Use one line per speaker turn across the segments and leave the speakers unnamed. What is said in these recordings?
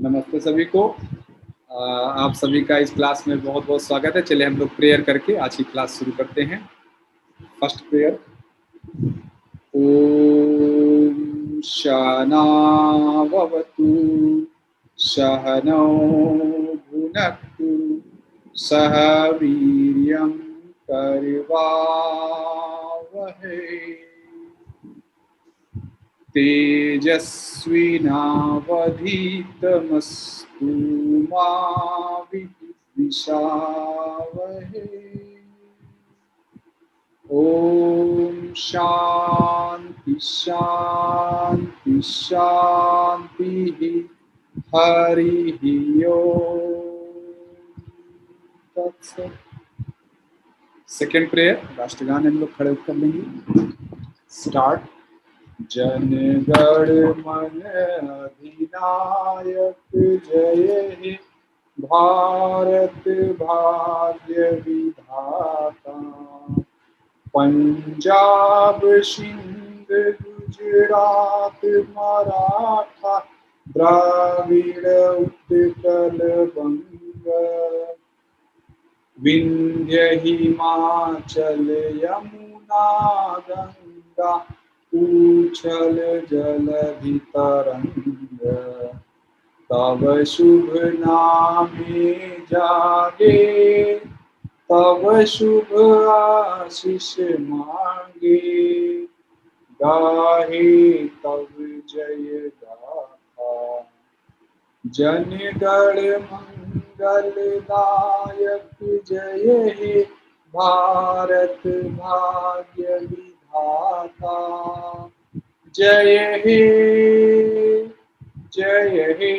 नमस्ते सभी को। आप सभी का इस क्लास में बहुत बहुत स्वागत है। चलिए हम लोग प्रेयर करके आज की क्लास शुरू करते हैं। First prayer. ओम शनावतु सहनौ भुनक्तु सह वीर्यं करवावहै तेजस्विनावधीतमस्तु मा विद्विषावहै। ओम शांति शांति शांति। हरि ओम तत्सत। सेकेंड प्रेयर राष्ट्रगान हम लोग खड़े होकर लेंगे। स्टार्ट। जनगण मन अधिनायक जय हे भारत भाग्य विधाता। पंजाब सिंध गुजरात मराठा द्राविड़ उत्कल बंग विंध्य हिमाचल यमुना गंगा उछल जलधि तरंग। तब शुभ नामे जागे तब शुभ आशीष मांगे। गाहे तब जय गाथा जनगण मंगलदायक जय हे भारत भाग्य विधाता। जय हे जय हे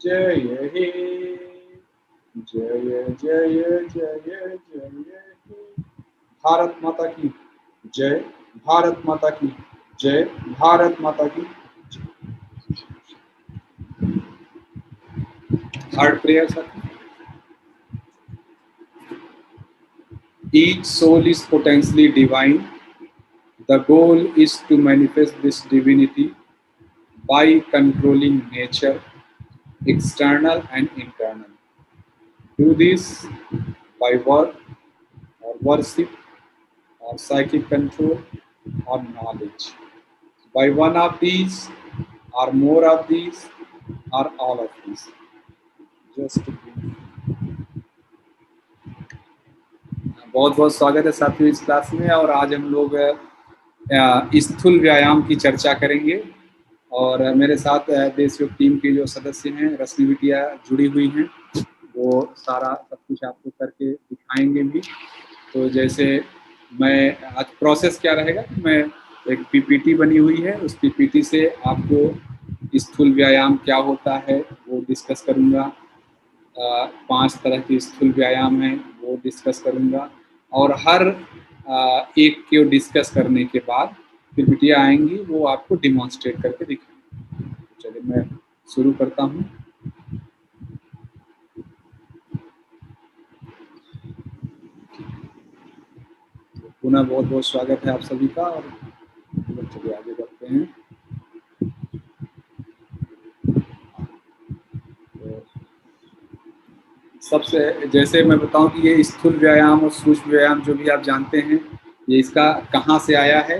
जय हे जय जय जय जय हे। भारत माता की जय। भारत माता की जय। भारत माता की जय। Third prayer, sir. Each soul is potentially divine. The goal is to manifest this divinity by controlling nature, external and internal. Do this by work or worship or psychic control or knowledge. By one of these or more of these or all of these. Just to be. बहुत बहुत स्वागत है साथियों इस class में। और आज हम लोग स्थूल व्यायाम की चर्चा करेंगे। और मेरे साथ देशयोग टीम की जो सदस्य हैं, रश्मि बिटिया जुड़ी हुई हैं, वो सारा सब कुछ आपको करके दिखाएंगे भी। तो जैसे मैं आज प्रोसेस क्या रहेगा, मैं एक पीपीटी बनी हुई है, उस पीपीटी से आपको स्थूल व्यायाम क्या होता है वो डिस्कस करूँगा। 5 तरह के स्थूल व्यायाम हैं वो डिस्कस करूँगा। और हर एक को डिस्कस करने के बाद फिर बिटिया आएंगी, वो आपको डिमॉन्स्ट्रेट करके दिखाएंगे। चलिए मैं शुरू करता हूँ। पुनः बहुत बहुत स्वागत है आप सभी का। और चलिए आगे बढ़ते हैं। सबसे जैसे मैं बताऊं कि ये स्थूल व्यायाम और सूक्ष्म व्यायाम जो भी आप जानते हैं, ये इसका कहाँ से आया है।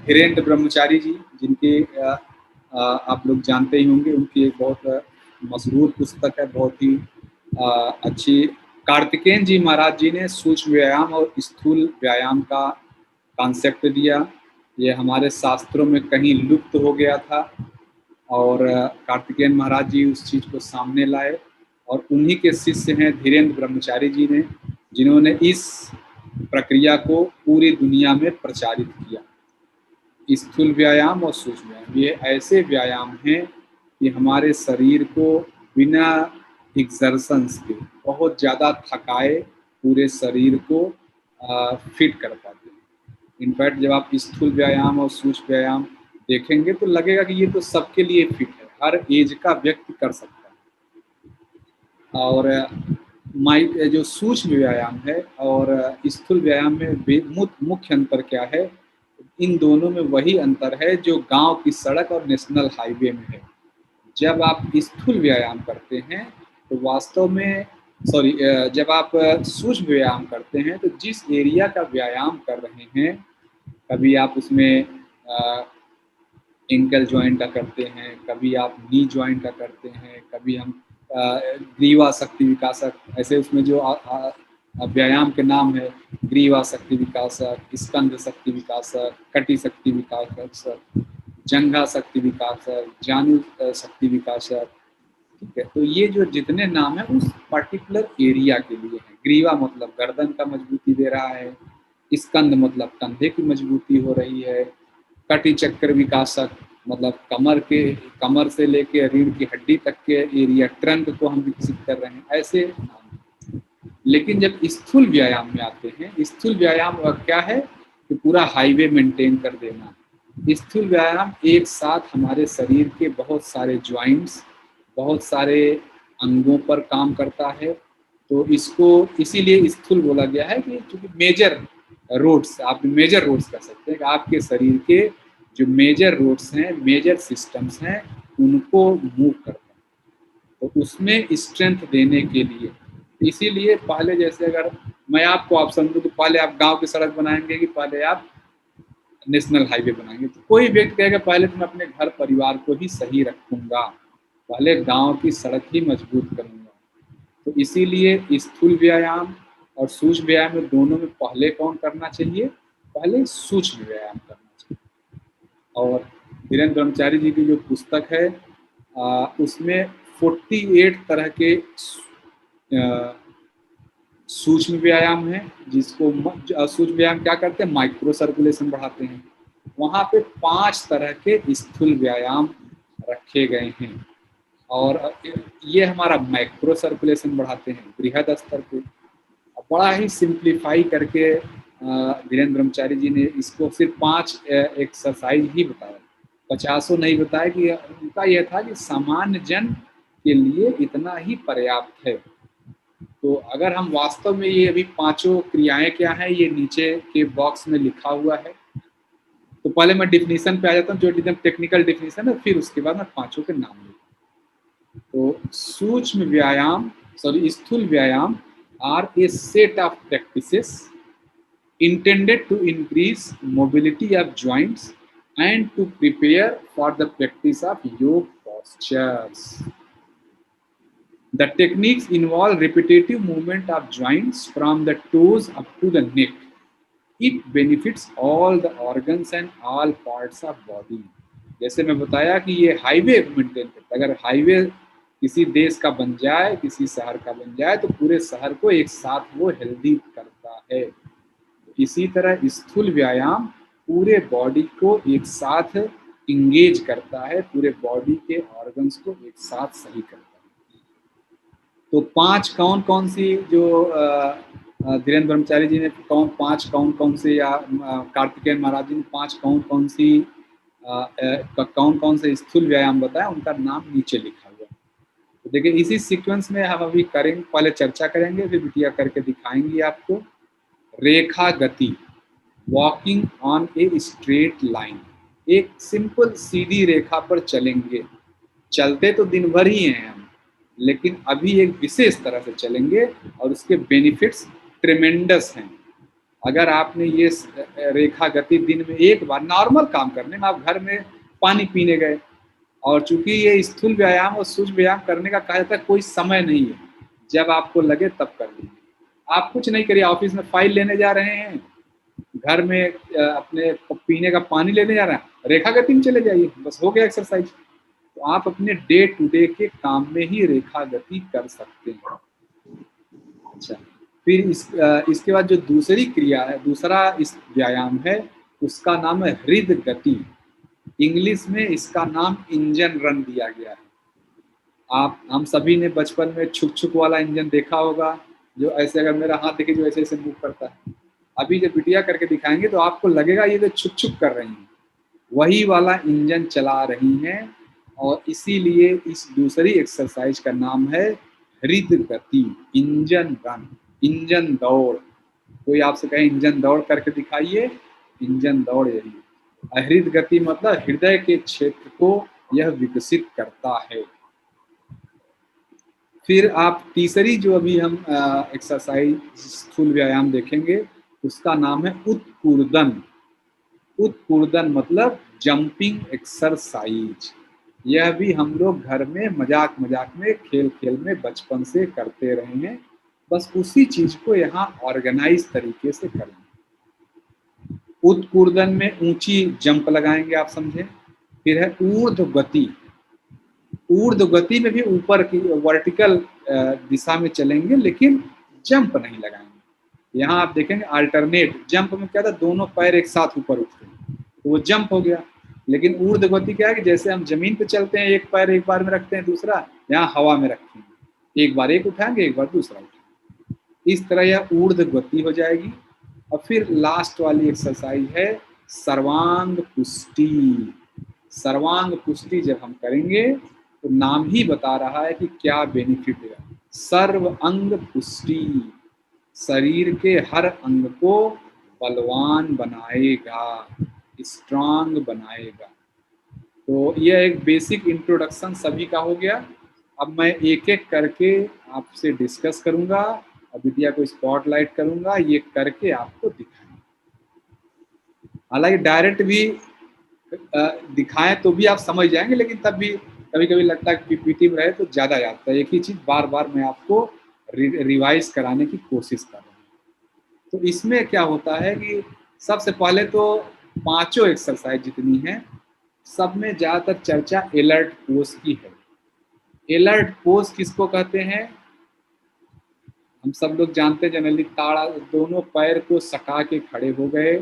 धीरेन्द्र ब्रह्मचारी जी, जिनके आप लोग जानते ही होंगे, उनकी एक बहुत मशहूर पुस्तक है, बहुत ही अच्छी। कार्तिकेयन जी महाराज जी ने सूक्ष्म व्यायाम और स्थूल व्यायाम का कॉन्सेप्ट दिया। ये हमारे शास्त्रों में कहीं लुप्त हो गया था और कार्तिकेयन महाराज जी उस चीज़ को सामने लाए। और उन्हीं के शिष्य हैं धीरेन्द्र ब्रह्मचारी जी ने, जिन्होंने इस प्रक्रिया को पूरी दुनिया में प्रचारित किया। स्थूल व्यायाम और सूक्ष्म व्यायाम ये ऐसे व्यायाम हैं कि हमारे शरीर को बिना एक्सर्शंस के, बहुत ज़्यादा थकाए पूरे शरीर को फिट कर पाते हैं। इनफैक्ट जब आप स्थूल व्यायाम और सूक्ष्म व्यायाम देखेंगे तो लगेगा कि ये तो सबके लिए फिट है, हर एज का व्यक्ति कर सकता है। और जो सूक्ष्म व्यायाम है और स्थूल व्यायाम में मुख्य अंतर क्या है, इन दोनों में वही अंतर है जो गांव की सड़क और नेशनल हाईवे में है। जब आप स्थूल व्यायाम करते हैं तो वास्तव में जब आप सूक्ष्म व्यायाम करते हैं तो जिस एरिया का व्यायाम कर रहे हैं, कभी आप उसमें एंकल जॉइंट का करते हैं, कभी आप नी जॉइंट का करते हैं, कभी हम ग्रीवा शक्ति विकासक, ऐसे उसमें जो व्यायाम के नाम है, ग्रीवा शक्ति विकासक, स्कंद शक्ति विकासक, कटी शक्ति विकासक, जंघा शक्ति विकासक, जानु शक्ति विकासक, ठीक है। तो ये जो जितने नाम है उस पर्टिकुलर एरिया के लिए है। ग्रीवा मतलब गर्दन का मजबूती दे रहा है, स्कंद मतलब कंधे की मजबूती हो रही है, कटी चक्र विकासक मतलब कमर से लेके रीढ़ की हड्डी तक के एरिया, ट्रंक को हम विकसित कर रहे हैं, ऐसे नाम। लेकिन जब स्थूल व्यायाम में आते हैं, स्थूल व्यायाम क्या है कि पूरा हाईवे मेंटेन कर देना। स्थूल व्यायाम एक साथ हमारे शरीर के बहुत सारे ज्वाइंट्स, बहुत सारे अंगों पर काम करता है। तो इसको इसीलिए स्थूल बोला गया है कि क्योंकि मेजर रोड्स, आप मेजर रोड्स कर सकते हैं कि आपके शरीर के जो मेजर रोड्स हैं, मेजर सिस्टम्स हैं, उनको मूव करता है। तो उसमें स्ट्रेंथ देने के लिए, इसीलिए पहले जैसे अगर मैं आपको आप समझो तो पहले आप गांव की सड़क बनाएंगे कि पहले आप नेशनल हाईवे बनाएंगे, तो कोई व्यक्ति कहेगा पहले तो मैं अपने घर परिवार को ही सही रखूंगा, पहले गांव की सड़क ही मजबूत करूंगा। तो इसीलिए स्थूल व्यायाम और सूक्ष्म व्यायाम में दोनों में पहले कौन करना चाहिए? पहले सूक्ष्म व्यायाम करना चाहिए। और धीरेन्द्र ब्रह्मचारी जी की जो पुस्तक है उसमें 48 तरह के सूक्ष्म व्यायाम है, जिसको सूक्ष्म व्यायाम क्या करते हैं? माइक्रो सर्कुलेशन बढ़ाते हैं। वहाँ पे 5 तरह के स्थूल व्यायाम रखे गए हैं और ये हमारा माइक्रो सर्कुलेशन बढ़ाते हैं बृहद स्तर पे। बड़ा ही सिंप्लीफाई करके धीरेन्द्र ब्रह्मचारी जी ने इसको सिर्फ 5 एक्सरसाइज ही बताया, 50 नहीं बताया। कि उनका यह था कि सामान्य जन के लिए इतना ही पर्याप्त है। तो अगर हम वास्तव में ये अभी 5 क्रियाएं क्या हैं, ये नीचे के बॉक्स में लिखा हुआ है। तो पहले मैं डिफिनीशन पे आ जाता हूँ, जो एकदम टेक्निकल डिफिनीशन है, फिर उसके बाद मैं 5 के नाम लिखूँ। तो सूक्ष्म व्यायाम, स्थूल व्यायाम are a set of practices intended to increase mobility of joints and to prepare for the practice of yoga postures. The techniques involve repetitive movement of joints from the toes up to the neck. It benefits all the organs and all parts of body. जैसे मैं बताया कि ये highway maintain करता है। अगर highway किसी देश का बन जाए, किसी शहर का बन जाए, तो पूरे शहर को एक साथ वो हेल्दी करता है। इसी तरह स्थूल व्यायाम पूरे बॉडी को एक साथ इंगेज करता है, पूरे बॉडी के ऑर्गन्स को एक साथ सही करता है। तो 5 कौन कौन सी जो धीरेन्द्र ब्रह्मचारी जी ने 5 कौन कौन से, या कार्तिकेय महाराज जी ने 5 कौन कौन से स्थूल व्यायाम बताया, उनका नाम नीचे लिखा हुआ है। तो देखिए इसी सीक्वेंस में हम अभी करेंगे, पहले चर्चा करेंगे, फिर बिटिया करके दिखाएंगी आपको। रेखा गति, walking on a straight line, एक सिंपल सीधी रेखा पर चलेंगे। चलते तो दिन भर ही हैं हम, लेकिन अभी एक विशेष तरह से चलेंगे और उसके बेनिफिट्स ट्रेमेंडस हैं। अगर आपने ये रेखा गति दिन में एक बार नॉर्मल काम करने में, आप घर में पानी पीने गए, और चूंकि ये स्थूल व्यायाम और सूक्ष्म व्यायाम करने का कहा जाता है कोई समय नहीं है, जब आपको लगे तब कर लीजिए। आप कुछ नहीं करिए, ऑफिस में फाइल लेने जा रहे हैं, घर में अपने पीने का पानी लेने जा रहे हैं, रेखा गति में चले जाइए, बस हो गया एक्सरसाइज। तो आप अपने डे टू डे के काम में ही रेखा गति कर सकते हैं। अच्छा, फिर इसके बाद जो दूसरी क्रिया है, दूसरा इस व्यायाम है, उसका नाम है हृद गति। इंग्लिश में इसका नाम इंजन रन दिया गया है। हम सभी ने बचपन में छुक छुक वाला इंजन देखा होगा, जो ऐसे, अगर मेरा हाथ देखिए जो ऐसे ऐसे मूव करता है। अभी जब बिटिया करके दिखाएंगे तो आपको लगेगा ये तो छुक छुक कर रही हैं, वही वाला इंजन चला रही हैं। और इसीलिए इस दूसरी एक्सरसाइज का नाम है हृद गति, इंजन रन, इंजन दौड़। कोई आपसे कहे इंजन दौड़ करके दिखाइए, इंजन दौड़ यही। हृद गति मतलब हृदय के क्षेत्र को यह विकसित करता है। फिर आप तीसरी जो अभी हम एक्सरसाइज स्थूल व्यायाम देखेंगे उसका नाम है उत्कूर्दन। उत्कूर्दन मतलब जंपिंग एक्सरसाइज। यह भी हम लोग घर में मजाक मजाक में खेल खेल में बचपन से करते रहे हैं, बस उसी चीज को यहाँ ऑर्गेनाइज तरीके से करें। उत्कूर्दन में ऊंची जंप लगाएंगे, आप समझे। फिर है ऊर्ध्व गति। ऊर्ध्व गति में भी ऊपर की वर्टिकल दिशा में चलेंगे, लेकिन जंप नहीं लगाएंगे। यहाँ आप देखेंगे अल्टरनेट जंप में क्या था, दोनों पैर एक साथ ऊपर उठते हैं तो वो जंप हो गया। लेकिन ऊर्ध्व गति क्या है कि जैसे हम जमीन पे चलते हैं, एक पैर एक बार में रखते हैं, दूसरा यहाँ हवा में रखेंगे, एक बार एक उठाएंगे एक बार दूसरा उठाएंगे, इस तरह यह ऊर्ध्व गति हो जाएगी। और फिर लास्ट वाली एक्सरसाइज है सर्वांग पुष्टि। सर्वांग पुष्टि जब हम करेंगे तो नाम ही बता रहा है कि क्या बेनिफिट है। सर्व अंग पुष्टि, शरीर के हर अंग को बलवान बनाएगा, स्ट्रांग बनाएगा। तो यह एक बेसिक इंट्रोडक्शन सभी का हो गया। अब मैं एक एक करके आपसे डिस्कस करूंगा और विद्या को स्पॉटलाइट करूंगा, ये करके आपको दिखाएंगे। हालांकि डायरेक्ट भी दिखाएं तो भी आप समझ जाएंगे, लेकिन तब भी कभी कभी लगता है कि पीपीटी में रहे तो ज़्यादा याद है। एक ही चीज़ बार बार मैं आपको रिवाइज कराने की कोशिश कर रहा हूँ। तो इसमें क्या होता है कि सबसे पहले तो पांचों एक्सरसाइज जितनी हैं सब में ज़्यादातर चर्चा एलर्ट पोज की है। एलर्ट पोज किसको कहते हैं, हम सब लोग जानते हैं जनरली ताड़ा, दोनों पैर को सटा के खड़े हो गए,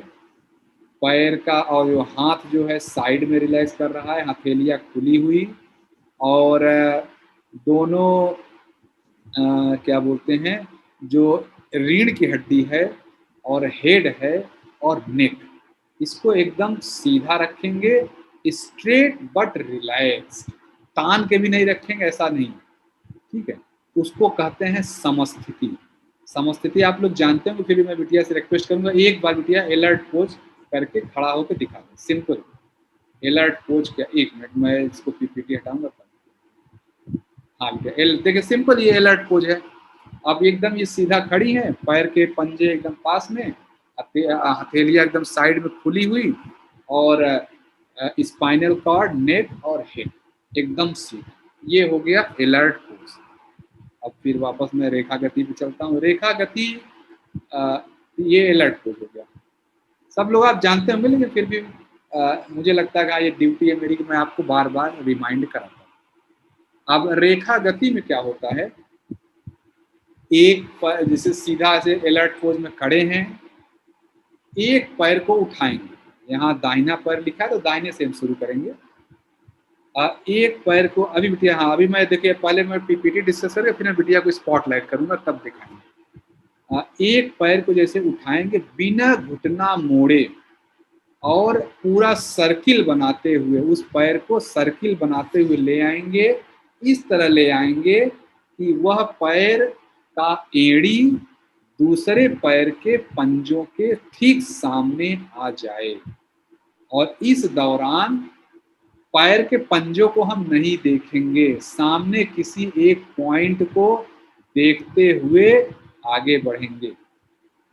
पैर का और जो हाथ जो है साइड में रिलैक्स कर रहा है, हथेलियाँ खुली हुई, और दोनों क्या बोलते हैं, जो रीढ़ की हड्डी है और हेड है और नेक, इसको एकदम सीधा रखेंगे, स्ट्रेट बट रिलैक्स, तान के भी नहीं रखेंगे, ऐसा नहीं, ठीक है। उसको कहते हैं समस्थिति। समस्थिति आप लोग जानते होंगे, फिर भी मैं बिटिया से रिक्वेस्ट करूंगा एक बार बिटिया एलर्ट पोज करके खड़ा होकर दिखा दें, सिंपल एलर्ट पोज। क्या, एक मिनट मैं इसको पीपीटी हटाऊंगा। हाँ बेटा, देखिए सिंपल ये एलर्ट पोज है। अब एकदम ये सीधा खड़ी है, पैर के पंजे एकदम पास में, हथेलियां एकदम साइड में खुली हुई, और स्पाइनल कॉर्ड, नेक और हेड एकदम सीधा, ये हो गया एलर्ट पोज। अब फिर वापस मैं रेखा गति पे चलता हूँ। रेखा गति ये एलर्ट पोज हो गया, सब लोग आप जानते होंगे, लेकिन फिर भी मुझे लगता है कि ये ड्यूटी है मेरी कि मैं आपको बार बार रिमाइंड कराता हूँ। अब रेखा गति में क्या होता है, एक पैर जैसे सीधा से एलर्ट पोज में खड़े हैं, एक पैर को उठाएंगे, यहाँ दाहिना पैर लिखा है तो दाहिने से हम शुरू करेंगे। एक पैर को अभी बिटिया, हाँ अभी मैं देखिए पहले मैं पीपीटी डिस्कस करके फिर मैं बिटिया को स्पॉटलाइट करूंगा तब दिखाएंगे। एक पैर को जैसे उठाएंगे बिना घुटना मोड़े और पूरा सर्किल बनाते हुए, उस पैर को सर्किल बनाते हुए ले आएंगे, इस तरह ले आएंगे कि वह पैर का एड़ी दूसरे पैर के पंजों के ठीक सामने आ जाए, और इस दौरान पैर के पंजों को हम नहीं देखेंगे, सामने किसी एक पॉइंट को देखते हुए आगे बढ़ेंगे।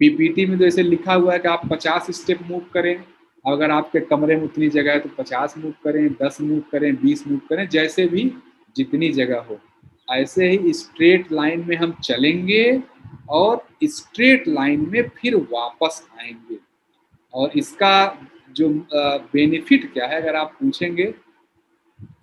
पीपीटी में तो ऐसे लिखा हुआ है कि आप 50 स्टेप मूव करें, अगर आपके कमरे में उतनी जगह है तो 50 मूव करें, 10 मूव करें, 20 मूव करें, जैसे भी जितनी जगह हो। ऐसे ही स्ट्रेट लाइन में हम चलेंगे और स्ट्रेट लाइन में फिर वापस आएंगे। और इसका जो बेनिफिट क्या है, अगर आप पूछेंगे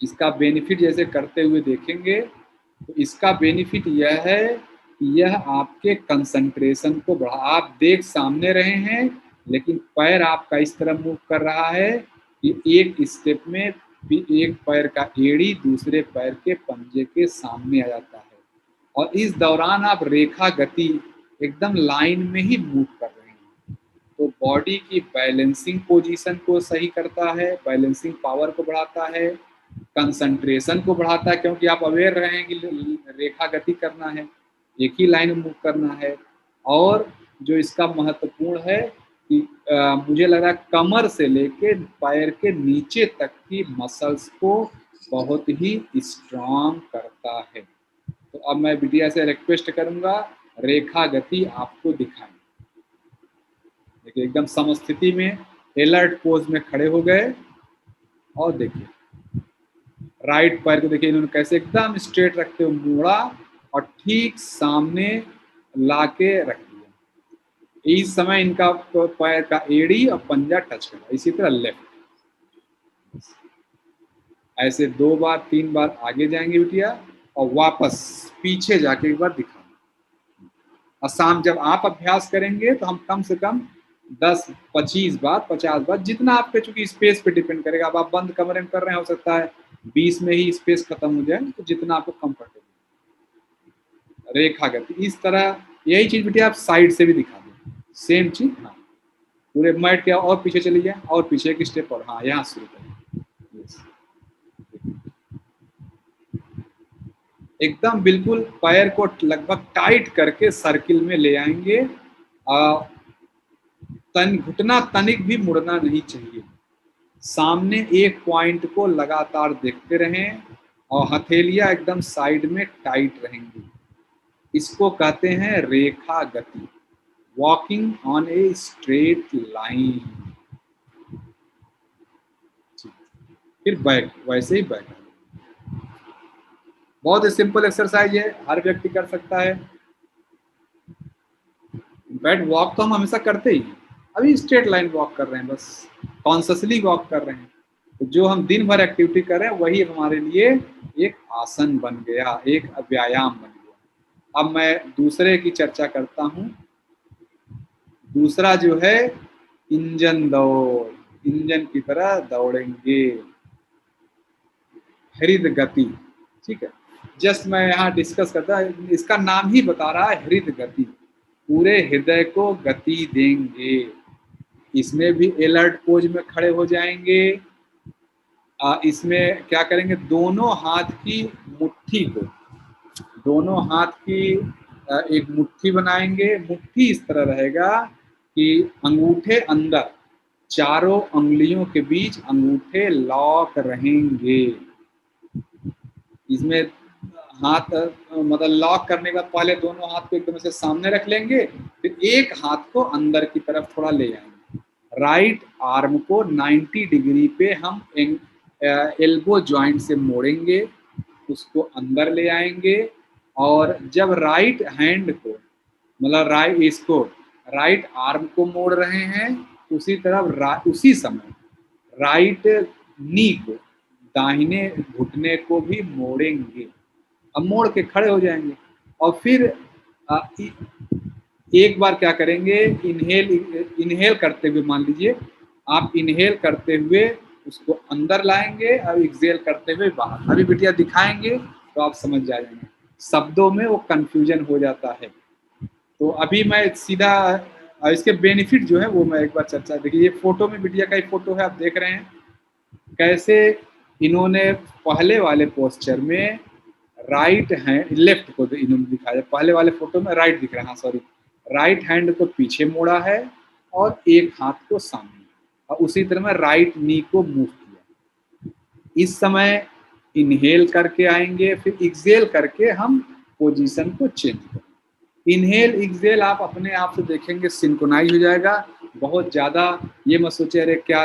इसका बेनिफिट जैसे करते हुए देखेंगे तो इसका बेनिफिट यह है कि यह आपके कंसंट्रेशन को बढ़ा, आप देख सामने रहे हैं लेकिन पैर आपका इस तरह मूव कर रहा है कि एक स्टेप में एक पैर का एड़ी दूसरे पैर के पंजे के सामने आ जाता है, और इस दौरान आप रेखा गति एकदम लाइन में ही मूव कर रहे हैं। तो बॉडी की बैलेंसिंग पोजीशन को सही करता है, बैलेंसिंग पावर को बढ़ाता है, कंसंट्रेशन को बढ़ाता है, क्योंकि आप अवेयर रहे हैं कि रेखा गति करना है, एक ही लाइन में मूव करना है। और जो इसका महत्वपूर्ण है कि मुझे लगा कमर से लेके पैर के नीचे तक की मसल्स को बहुत ही स्ट्रांग करता है। तो अब मैं बिटिया से रिक्वेस्ट करूंगा रेखा गति आपको दिखाएं। देखिए एकदम समस्थिति में एलर्ट पोज में खड़े हो गए और देखिए राइट पैर को देखिए इन्होंने कैसे एकदम स्ट्रेट रखते हुए मोड़ा और ठीक सामने लाके रख दिया। इस समय इनका पैर का एड़ी और पंजा टच करा। इसी तरह लेफ्ट, ऐसे 2 बार 3 बार आगे जाएंगे बिटिया और वापस पीछे जाके एक बार दिखाएंगे। और शाम जब आप अभ्यास करेंगे तो हम कम से कम 10-25 बार 50 बार, जितना आप पे, चूंकि स्पेस पे डिपेंड करेगा। अब आप बंद कमरे में कर रहे हैं, हो सकता है 20 में ही स्पेस खत्म हो जाए, तो जितना आपको कंफर्टेबल। रेखा गति इस तरह, यही चीज बेटे आप साइड से भी दिखा दें, सेम चीज। हाँ, पूरे मैट के और पीछे चली जाए और पीछे एक स्टेप और, हाँ यहाँ शुरू करें। एकदम बिल्कुल पैर को लगभग टाइट करके सर्किल में ले आएंगे। घुटना तनिक भी मुड़ना नहीं चाहिए। सामने एक पॉइंट को लगातार देखते रहें और हथेलियां एकदम साइड में टाइट रहेंगी। इसको कहते हैं रेखा गति, walking on a straight line. फिर बैक, वैसे ही बैक। बहुत ही सिंपल एक्सरसाइज है, हर व्यक्ति कर सकता है। बैक वॉक तो हम हमेशा करते ही, अभी स्ट्रेट लाइन वॉक कर रहे हैं, बस कॉन्शियसली वॉक कर रहे हैं। तो जो हम दिन भर एक्टिविटी कर रहे हैं वही हमारे लिए एक आसन बन गया, एक व्यायाम बन गया। अब मैं दूसरे की चर्चा करता हूं। दूसरा जो है इंजन दौड़, इंजन की तरह दौड़ेंगे, हृदय गति। ठीक है, जस्ट मैं यहाँ डिस्कस करता, इसका नाम ही बता रहा है हृदय गति। पूरे हृदय को गति देंगे। इसमें भी अलर्ट पोज में खड़े हो जाएंगे। इसमें क्या करेंगे, दोनों हाथ की मुट्ठी को, दोनों हाथ की एक मुट्ठी बनाएंगे। मुट्ठी इस तरह रहेगा कि अंगूठे अंदर, चारों उंगलियों के बीच अंगूठे लॉक रहेंगे। इसमें हाथ मतलब लॉक करने के बाद पहले दोनों हाथ को एकदम से सामने रख लेंगे, फिर एक हाथ को अंदर की तरफ थोड़ा ले आएंगे। राइट आर्म को 90 डिग्री पे हम एल्बो जॉइंट से मोड़ेंगे, उसको अंदर ले आएंगे। और जब राइट हैंड को, मतलब इसको राइट आर्म को मोड़ रहे हैं, उसी तरफ उसी समय राइट नी को, दाहिने घुटने को भी मोड़ेंगे। अब मोड़ के खड़े हो जाएंगे और फिर एक बार क्या करेंगे, इनहेल करते हुए, मान लीजिए आप इनहेल करते हुए उसको अंदर लाएंगे और एक्सहेल करते हुए बाहर। अभी बिटिया दिखाएंगे तो आप समझ जाएंगे, शब्दों में वो कंफ्यूजन हो जाता है। तो अभी मैं सीधा इसके बेनिफिट जो है वो मैं एक बार चर्चा, देखिए ये फोटो में बिटिया का एक फोटो है, आप देख रहे हैं कैसे इन्होंने पहले वाले पोस्चर में राइट हैंड, लेफ्ट को इन्होंने दिखाया, पहले वाले फोटो में राइट दिख रहा है, सॉरी, राइट हैंड को पीछे मोड़ा है और एक हाथ को सामने, और उसी तरह में राइट नी को मूव किया। इस समय इनहेल करके आएंगे, फिर एक्सहेल करके हम पोजीशन को चेंज करेंगे। इनहेल एक्सहेल आप अपने आप से देखेंगे सिंक्रोनाइज हो जाएगा। बहुत ज़्यादा ये मत सोचे अरे क्या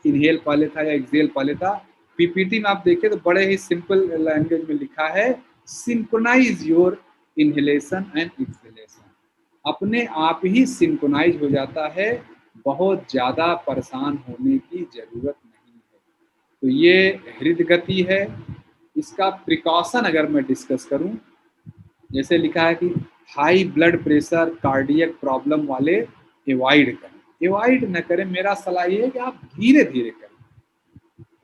इनहेल पहले था या एक्सहेल पहले था। पीपीटी में आप देखें तो बड़े ही सिंपल लैंग्वेज में लिखा है, synchronise your inhalation and exhalation. अपने आप ही सिंक्रोनाइज हो जाता है, बहुत ज़्यादा परेशान होने की जरूरत नहीं है। तो ये हृदय गति है। इसका प्रिकॉशन अगर मैं डिस्कस करूं, जैसे लिखा है कि high blood pressure, cardiac problem वाले अवॉइड करें। अवॉइड न करें, मेरा सलाह ये है कि आप धीरे धीरे करें,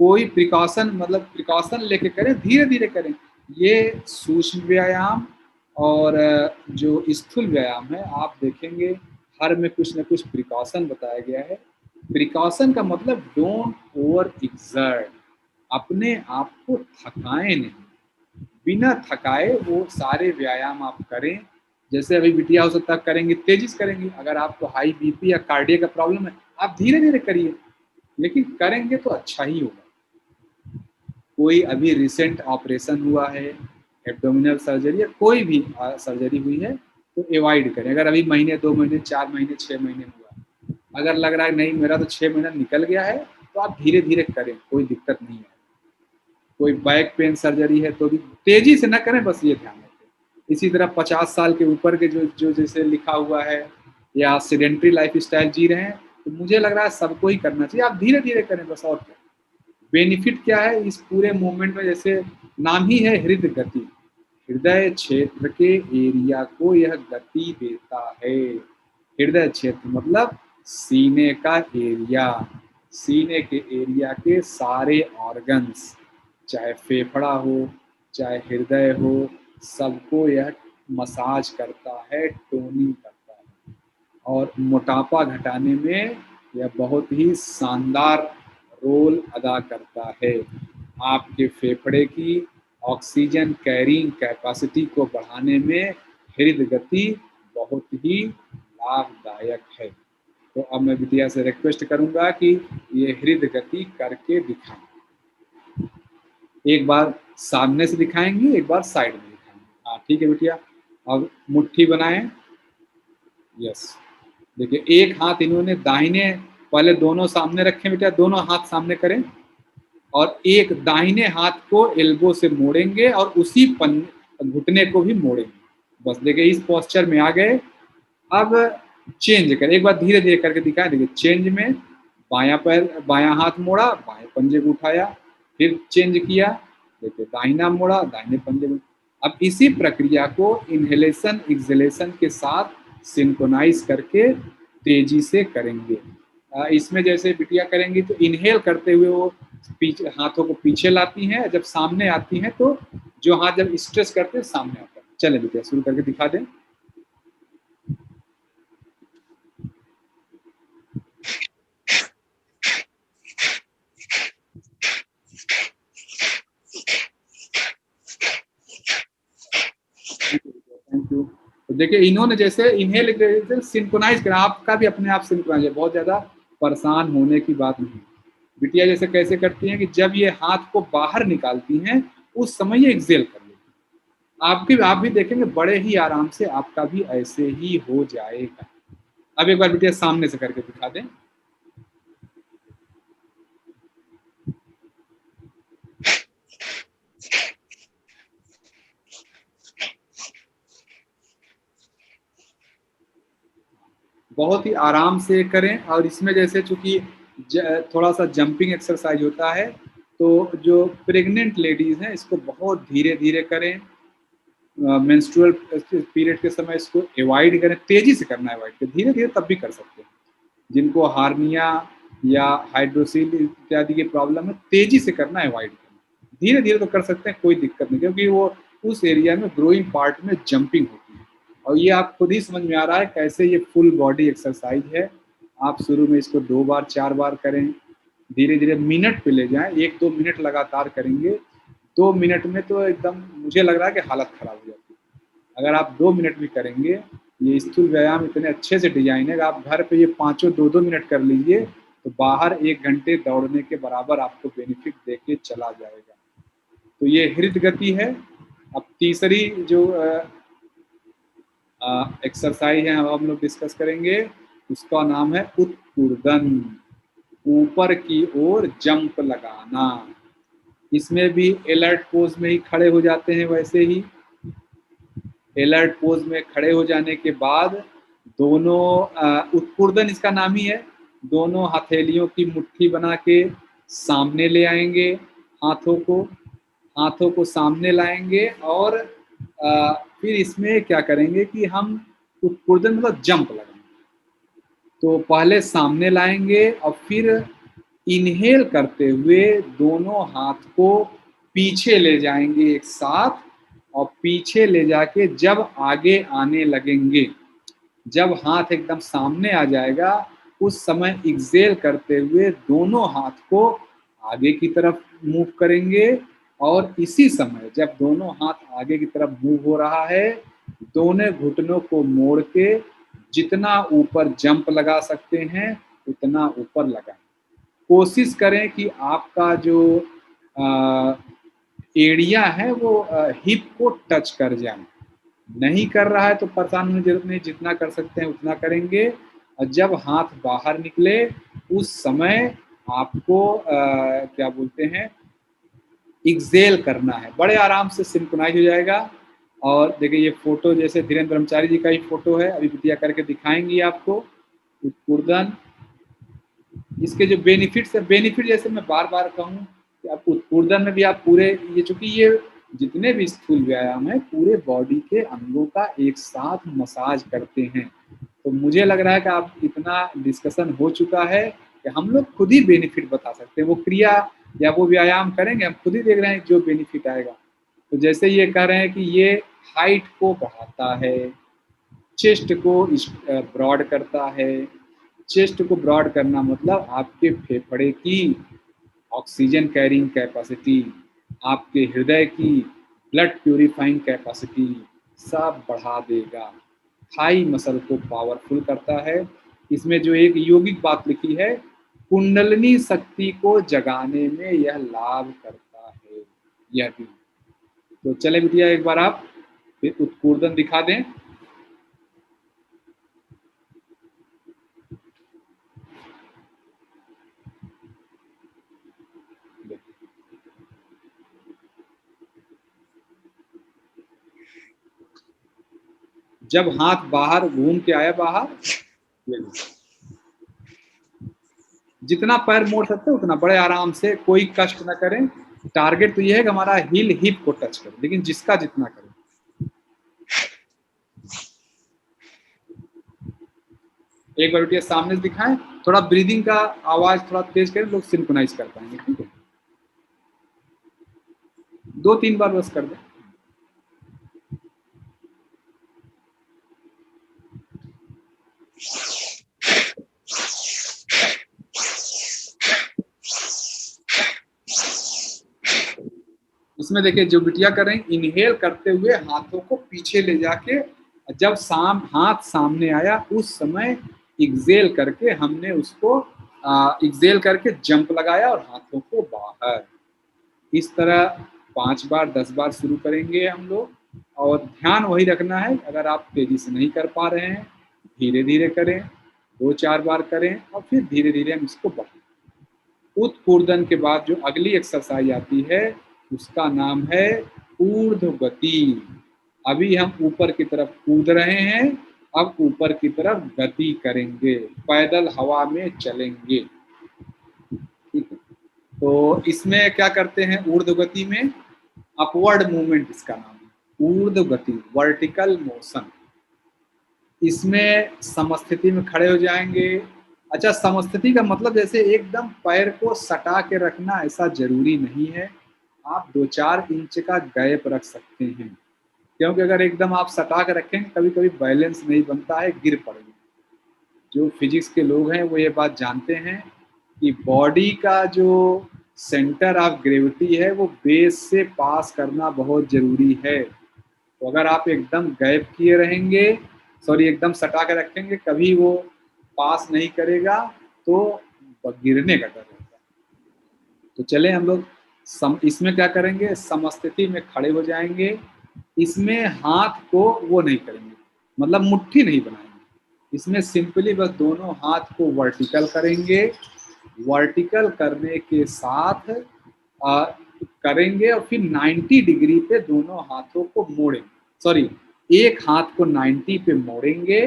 कोई प्रिकॉशन मतलब प्रिकॉशन लेके करें, धीरे धीरे करें। ये सूक्ष्म व्यायाम और जो स्थूल व्यायाम है, आप देखेंगे हर में कुछ न कुछ प्रिकॉशन बताया गया है। प्रिकॉशन का मतलब डोंट ओवर एक्सर्ट, अपने आप को थकाएं नहीं, बिना थकाए वो सारे व्यायाम आप करें। जैसे अभी बिटिया हो सकता है करेंगे, तेजी से करेंगे। अगर आपको हाई बीपी या कार्डियक का प्रॉब्लम है, आप धीरे धीरे करिए, लेकिन करेंगे तो अच्छा ही होगा। कोई अभी रिसेंट ऑपरेशन हुआ है, एब्डोमिनल सर्जरी या कोई भी सर्जरी हुई है तो अवॉइड करें। अगर अभी महीने 2 महीने 4 महीने 6 महीने हुआ, अगर लग रहा है नहीं मेरा तो 6 महीना निकल गया है, तो आप धीरे धीरे करें, कोई दिक्कत नहीं है। कोई बैक पेन सर्जरी है तो भी तेजी से ना करें, बस ये ध्यान रखें। इसी तरह 50 साल के ऊपर के जो जो जैसे लिखा हुआ है या सेडेंट्री लाइफ स्टाइल जी रहे हैं, तो मुझे लग रहा है सबको ही करना चाहिए, आप धीरे धीरे करें बस। और क्या बेनिफिट क्या है इस पूरे मूवमेंट में, जैसे नाम ही है हृदय गति, हृदय क्षेत्र के एरिया को यह गति देता है। हृदय क्षेत्र मतलब सीने का एरिया, सीने के एरिया के सारे ऑर्गन्स, चाहे फेफड़ा हो चाहे हृदय हो, सबको यह मसाज करता है, टोनिंग करता है। और मोटापा घटाने में यह बहुत ही शानदार रोल अदा करता है। आपके फेफड़े की ऑक्सीजन कैरिंग कैपेसिटी को बढ़ाने में हृदय गति बहुत ही लाभदायक है। तो अब मैं विद्या से रिक्वेस्ट करूंगा कि ये हृदय गति करके दिखाएं। एक बार सामने से दिखाएंगे, एक बार साइड में दिखाएंगे। हाँ ठीक है बिटिया। अब मुट्ठी बनाएं। यस, देखिए एक हाथ इन्होंने दाहिने, पहले दोनों सामने रखें बेटा, दोनों हाथ सामने करें और एक दाहिने हाथ को एल्बो से मोड़ेंगे और उसी घुटने को भी मोड़ेंगे। बस देखिए इस पोस्चर में आ गए। अब चेंज करें, एक बार धीरे धीरे करके दिखाएं। देखिए चेंज में बायां पैर, बायां हाथ मोड़ा, बाएं पंजे को उठाया, फिर चेंज किया, देखिए दाहिना मोड़ा, दाहिने पंजे को। अब इसी प्रक्रिया को इनहेलेशन एक्सहेलेशन के साथ सिंक्रोनाइज करके तेजी से करेंगे। इसमें जैसे बिटिया करेंगी तो इनहेल करते हुए वो पीछे हाथों को पीछे लाती हैं, जब सामने आती हैं तो जो हाथ जब स्ट्रेच करते हैं सामने आता है। चले बिटिया शुरू करके दिखा दें। Thank you. तो देखिए इन्होंने जैसे इनहेल सिंक्रोनाइज करा, आपका भी अपने आप सिंक्रोनाइज है, बहुत ज्यादा परेशान होने की बात नहीं। बिटिया जैसे कैसे करती हैं कि जब ये हाथ को बाहर निकालती हैं उस समय ये एक्सेल कर लेती हैं। आप भी देखेंगे बड़े ही आराम से आपका भी ऐसे ही हो जाएगा। अब एक बार बिटिया सामने से करके दिखा दें। बहुत ही आराम से करें। और इसमें जैसे चूंकि थोड़ा सा जंपिंग एक्सरसाइज होता है, तो जो प्रेग्नेंट लेडीज हैं इसको बहुत धीरे धीरे करें। मेंस्ट्रुअल पीरियड के समय इसको अवॉइड करें, तेजी से करना है, अवॉइड करें, धीरे धीरे तब भी कर सकते हैं। जिनको हार्निया या हाइड्रोसिल इत्यादि की प्रॉब्लम है, तेजी से करना अवॉइड करना, धीरे धीरे तो कर सकते हैं, कोई दिक्कत नहीं, क्योंकि वो उस एरिया में ग्रोइंग पार्ट में जंपिंग होती है। और ये आप खुद ही समझ में आ रहा है कैसे ये फुल बॉडी एक्सरसाइज है। आप शुरू में इसको 2 बार 4 बार करें, धीरे धीरे मिनट पे ले जाएं, 1-2 मिनट लगातार करेंगे। 2 मिनट में तो एकदम मुझे लग रहा है कि हालत खराब हो जाती है। अगर आप 2 मिनट भी करेंगे, ये स्थूल व्यायाम इतने अच्छे से डिजाइन है, आप घर पे ये 5-2 मिनट कर लीजिए तो बाहर 1 घंटे दौड़ने के बराबर आपको बेनिफिट देके चला जाएगा। तो ये हृदय गति है। अब तीसरी जो एक्सरसाइज है हम लोग डिस्कस करेंगे, उसका नाम है उत्कुर्दन, ऊपर की ओर जंप लगाना। इसमें भी अलर्ट पोज में ही खड़े हो जाते हैं। वैसे ही अलर्ट पोज में खड़े हो जाने के बाद दोनों उत्कुर्दन इसका नाम ही है, दोनों हथेलियों की मुट्ठी बना के सामने ले आएंगे, हाथों को सामने लाएंगे और फिर इसमें क्या करेंगे कि हम उत्कुर्दन मतलब जंप लगाएंगे। तो पहले सामने लाएंगे और फिर इनहेल करते हुए दोनों हाथ को पीछे ले जाएंगे एक साथ, और पीछे ले जाके जब आगे आने लगेंगे, जब हाथ एकदम सामने आ जाएगा उस समय एक्सेल करते हुए दोनों हाथ को आगे की तरफ मूव करेंगे। और इसी समय जब दोनों हाथ आगे की तरफ मूव हो रहा है, दोनों घुटनों को मोड़ के जितना ऊपर जंप लगा सकते हैं उतना ऊपर लगाएं। कोशिश करें कि आपका जो एरिया है वो हिप को टच कर जाए। नहीं कर रहा है तो परेशान होने की जरूरत नहीं, जितना कर सकते हैं उतना करेंगे। और जब हाथ बाहर निकले उस समय आपको क्या बोलते हैं, एक्सेल करना है, बड़े आराम से सिंक्रोनाइज हो जाएगा। और देखिए ये फोटो जैसे धीरेन्द्र ब्रह्मचारी जी का ही फोटो है, अभी विद्या करके दिखाएंगी आपको। उत्कुर्दन, इसके जो बेनिफिट्स है, बेनिफिट जैसे मैं बार बार कहूँ कि आप उत्कुर्दन में भी आप पूरे, ये चूंकि ये जितने भी स्थूल व्यायाम है पूरे बॉडी के अंगों का एक साथ मसाज करते हैं। तो मुझे लग रहा है कि आप इतना डिस्कशन हो चुका है कि हम लोग खुद ही बेनिफिट बता सकते हैं। वो क्रिया या वो व्यायाम करेंगे, हम खुद ही देख रहे हैं जो बेनिफिट आएगा। तो जैसे ये कह रहे हैं कि ये हाइट को बढ़ाता है, चेस्ट को ब्रॉड करता है। चेस्ट को ब्रॉड करना मतलब आपके फेफड़े की ऑक्सीजन कैरिंग कैपेसिटी, आपके हृदय की ब्लड प्यूरिफाइंग कैपेसिटी सब बढ़ा देगा। थाई मसल को पावरफुल करता है। इसमें जो एक यौगिक बात लिखी है, कुंडलिनी शक्ति को जगाने में यह लाभ करता है। यह भी तो चले बिटिया एक बार आप फिर उत्कुर्दन दिखा दें। जब हाथ बाहर घूम के आया बाहर, जितना पैर मोड़ सकते हैं उतना, बड़े आराम से, कोई कष्ट ना करें। टारगेट तो ये है कि हमारा हिल हिप को टच करें, लेकिन जिसका जितना करें। एक बार उठिए, सामने से दिखाएं, थोड़ा ब्रीदिंग का आवाज थोड़ा तेज करें, लोग सिंक्रोनाइज कर पाएंगे। ठीक है, 2-3 बार बस कर दें। इसमें देखिए जो बिटिया कर रहे हैं, इनहेल करते हुए हाथों को पीछे ले जाके, जब हाथ सामने आया उस समय एक्सेल करके हमने उसको एक्सेल करके जंप लगाया और हाथों को बाहर। इस तरह 5 बार 10 बार शुरू करेंगे हम लोग। और ध्यान वही रखना है, अगर आप तेजी से नहीं कर पा रहे हैं धीरे धीरे करें, 2-4 बार करें और फिर धीरे धीरे हम इसको बढ़ाएं। उत्कुर्दन के बाद जो अगली एक्सरसाइज आती है उसका नाम है ऊर्ध्व गति। अभी हम ऊपर की तरफ कूद रहे हैं, अब ऊपर की तरफ गति करेंगे, पैदल हवा में चलेंगे। ठीक है, तो इसमें क्या करते हैं, ऊर्ध्व गति में अपवर्ड मूवमेंट इसका नाम है, ऊर्ध्व गति, वर्टिकल मोशन। इसमें समस्थिति में खड़े हो जाएंगे। अच्छा, समस्थिति का मतलब जैसे एकदम पैर को सटा के रखना ऐसा जरूरी नहीं है, आप 2-4 इंच का गैप रख सकते हैं। क्योंकि अगर एकदम आप सटा के रखेंगे कभी कभी बैलेंस नहीं बनता है, गिर पड़ेंगे। जो फिजिक्स के लोग हैं वो ये बात जानते हैं कि बॉडी का जो सेंटर ऑफ ग्रेविटी है वो बेस से पास करना बहुत जरूरी है। तो अगर आप एकदम गैप किए रहेंगे, सॉरी एकदम सटा के रखेंगे, कभी वो पास नहीं करेगा तो गिरने का डर रहता है। तो चले हम लोग इसमें क्या करेंगे, समस्थिति में खड़े हो जाएंगे। इसमें हाथ को वो नहीं करेंगे, मतलब मुट्ठी नहीं बनाएंगे। इसमें सिंपली बस दोनों हाथ को वर्टिकल करेंगे। वर्टिकल करने के साथ करेंगे और फिर 90 डिग्री पे दोनों हाथों को मोड़ेंगे। सॉरी, एक हाथ को 90 पे मोड़ेंगे,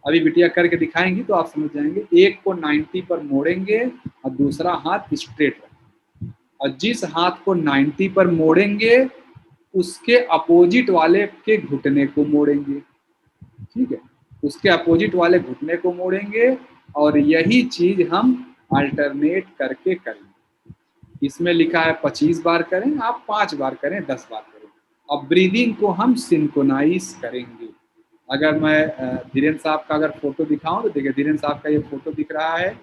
अभी बिटिया करके दिखाएंगी तो आप समझ जाएंगे। एक को 90 पर मोड़ेंगे और दूसरा हाथ स्ट्रेट रखेंगे, और जिस हाथ को 90 पर मोड़ेंगे उसके अपोजिट वाले के घुटने को मोड़ेंगे। ठीक है, उसके अपोजिट वाले घुटने को मोड़ेंगे और यही चीज हम अल्टरनेट करके करेंगे। इसमें लिखा है 25 बार करें, आप 5 बार करें, 10 बार करें। अब ब्रीदिंग को हम सिंक्रोनाइज करेंगे। अगर मैं धीरेन्द्र साहब का अगर फोटो दिखाऊं तो देखिए, धीरेन्द्र साहब का ये फोटो दिख रहा है।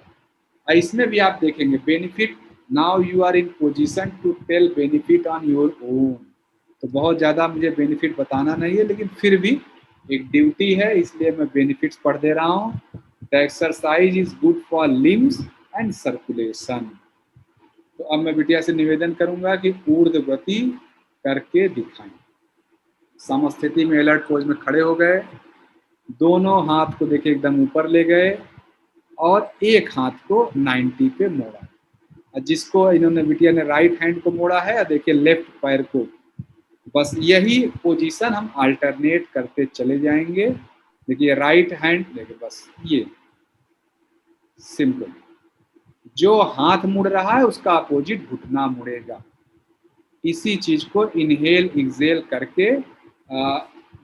इसमें भी आप देखेंगे benefit, now you are in position to tell benefit on your own. तो बहुत ज़्यादा मुझे बेनिफिट बताना नहीं है, लेकिन फिर भी एक ड्यूटी है इसलिए मैं बेनिफिट्स पढ़ दे रहा हूँ। The exercise is good for limbs and circulation. तो अब मैं बिटिया से निवेदन करूंगा कि ऊर्ध्व गति करके दिखाएं। समस्थिति में अलर्ट पोज में खड़े हो गए, दोनों हाथ को देखिए एकदम ऊपर ले गए और एक हाथ को 90 पे मोड़ा। जिसको इन्होंने बिटिया ने राइट हैंड को मोड़ा है, देखिए लेफ्ट पैर को। बस यही पोजीशन हम अल्टरनेट करते चले जाएंगे। देखिए राइट हैंड, देखिए बस ये सिंपल। जो हाथ मुड़ रहा है उसका अपोजिट घुटना मुड़ेगा। इसी चीज को इनहेल एक्सेल करके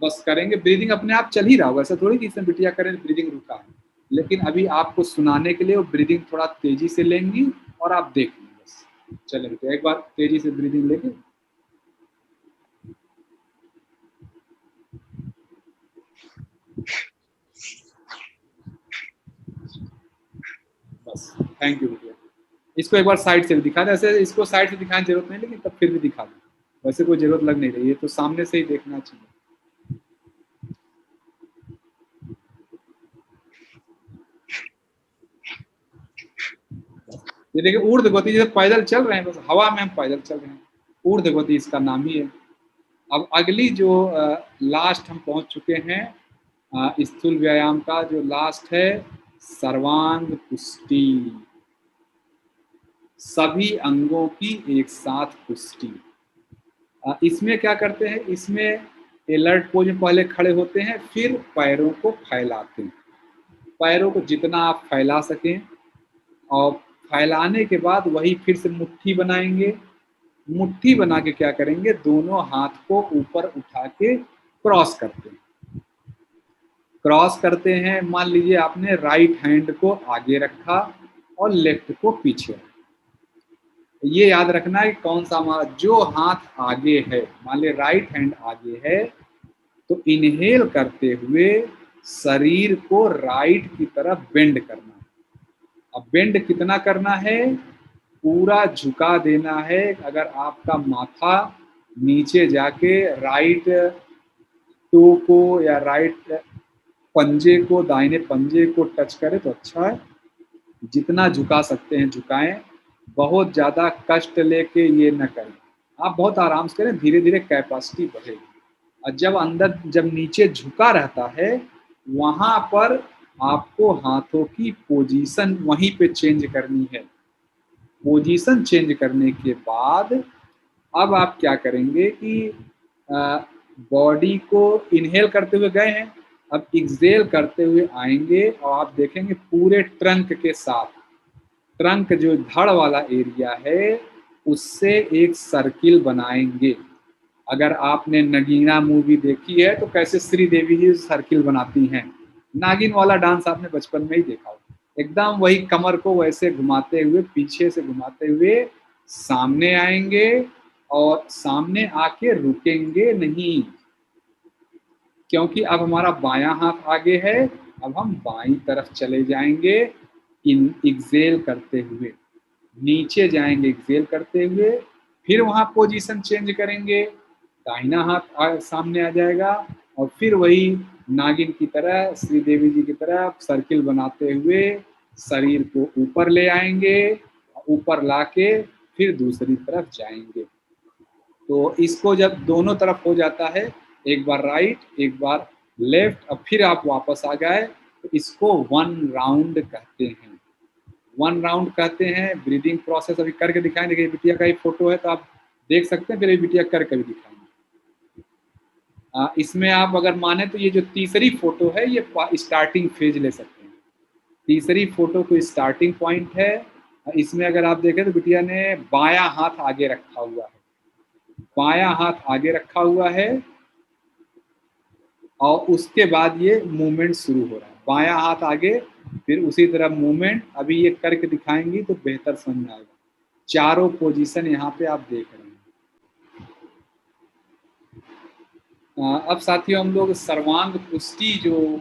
बस करेंगे। ब्रीदिंग अपने आप चल ही रहा होगा, ऐसा थोड़ी कि इसमें बिटिया करें ब्रीदिंग रुका है, लेकिन अभी आपको सुनाने के लिए वो ब्रीदिंग थोड़ा तेजी से लेंगी और आप देख लेंगे। बस चलें बेटा, एक बार तेजी से ब्रीदिंग लेके। बस थैंक यू बेटा। इसको एक बार साइड से भी दिखा दे, ऐसे इसको साइड से दिखाने की जरूरत नहीं, लेकिन तब फिर भी दिखा दो, वैसे कोई जरूरत लग नहीं रही है, तो सामने से ही देखना चाहिए। ये देखिए ऊर्ध्व गति, जैसे पैदल चल रहे हैं, बस हवा में हम पैदल चल रहे हैं, ऊर्ध्व गति इसका नाम ही है। अब अगली जो लास्ट हम पहुंच चुके हैं स्थूल व्यायाम का, जो लास्ट है सर्वांग पुष्टि, सभी अंगों की एक साथ पुष्टि। इसमें क्या करते हैं, इसमें एलर्ट पोज में पहले खड़े होते हैं, फिर पैरों को फैलाते हैं। पैरों को जितना आप फैला सकें, और फैलाने के बाद वही फिर से मुट्ठी बनाएंगे। मुट्ठी बना के क्या करेंगे, दोनों हाथ को ऊपर उठा के क्रॉस करते हैं। क्रॉस करते हैं, मान लीजिए आपने राइट हैंड को आगे रखा और लेफ्ट को पीछे। ये याद रखना है कि कौन सा हमारा जो हाथ आगे है, मान लीजिए राइट हैंड आगे है, तो इनहेल करते हुए शरीर को राइट की तरफ बेंड करना है। अब बेंड कितना करना है, पूरा झुका देना है। अगर आपका माथा नीचे जाके राइट टो को या राइट पंजे को, दाहिने पंजे को टच करे तो अच्छा है। जितना झुका सकते हैं झुकाएं, बहुत ज़्यादा कष्ट लेके ये न करें। आप बहुत आराम से करें, धीरे धीरे कैपेसिटी बढ़ेगी। और जब अंदर, जब नीचे झुका रहता है, वहाँ पर आपको हाथों की पोजीशन वहीं पे चेंज करनी है। पोजीशन चेंज करने के बाद अब आप क्या करेंगे कि बॉडी को इनहेल करते हुए गए हैं, अब एक्सहेल करते हुए आएंगे और आप देखेंगे पूरे ट्रंक के साथ, ट्रंक जो धड़ वाला एरिया है उससे एक सर्किल बनाएंगे। अगर आपने नगीना मूवी देखी है तो कैसे श्रीदेवी जी सर्किल बनाती हैं, नागिन वाला डांस आपने बचपन में ही देखा हो, एकदम वही कमर को वैसे घुमाते हुए, पीछे से घुमाते हुए सामने आएंगे और सामने आके रुकेंगे नहीं, क्योंकि अब हमारा बायां हाथ आगे है। अब हम बाईं तरफ चले जाएंगे, इन एक्सेल करते हुए नीचे जाएंगे, एक्सेल करते हुए, फिर वहां पोजीशन चेंज करेंगे, दाहिना हाथ सामने आ जाएगा और फिर वही नागिन की तरह, श्रीदेवी जी की तरह सर्किल बनाते हुए शरीर को ऊपर ले आएंगे, ऊपर लाके फिर दूसरी तरफ जाएंगे। तो इसको जब दोनों तरफ हो जाता है, एक बार राइट एक बार लेफ्ट, और फिर आप वापस आ गए, तो इसको 1 राउंड कहते हैं। 1 राउंड कहते हैं। ब्रीदिंग प्रोसेस अभी करके दिखाएंगे। देखिए बिटिया का ही फोटो है तो आप देख सकते हैं, फिर बिटिया करके भी दिखाएंगे। इसमें आप अगर माने तो ये जो तीसरी फोटो है ये स्टार्टिंग फेज ले सकते हैं। तीसरी फोटो को स्टार्टिंग पॉइंट है। इसमें अगर आप देखें तो बिटिया ने बायां हाथ आगे रखा हुआ है, बायां हाथ आगे रखा हुआ है और उसके बाद ये मूवमेंट शुरू हो रहा है, बायां हाथ आगे, फिर उसी तरह मूवमेंट। अभी ये करके दिखाएंगी तो बेहतर समझ में आएगा। चारों पोजीशन यहाँ पे आप देख रहे हैं। अब साथियों हम लोग सर्वांग पुष्टि जो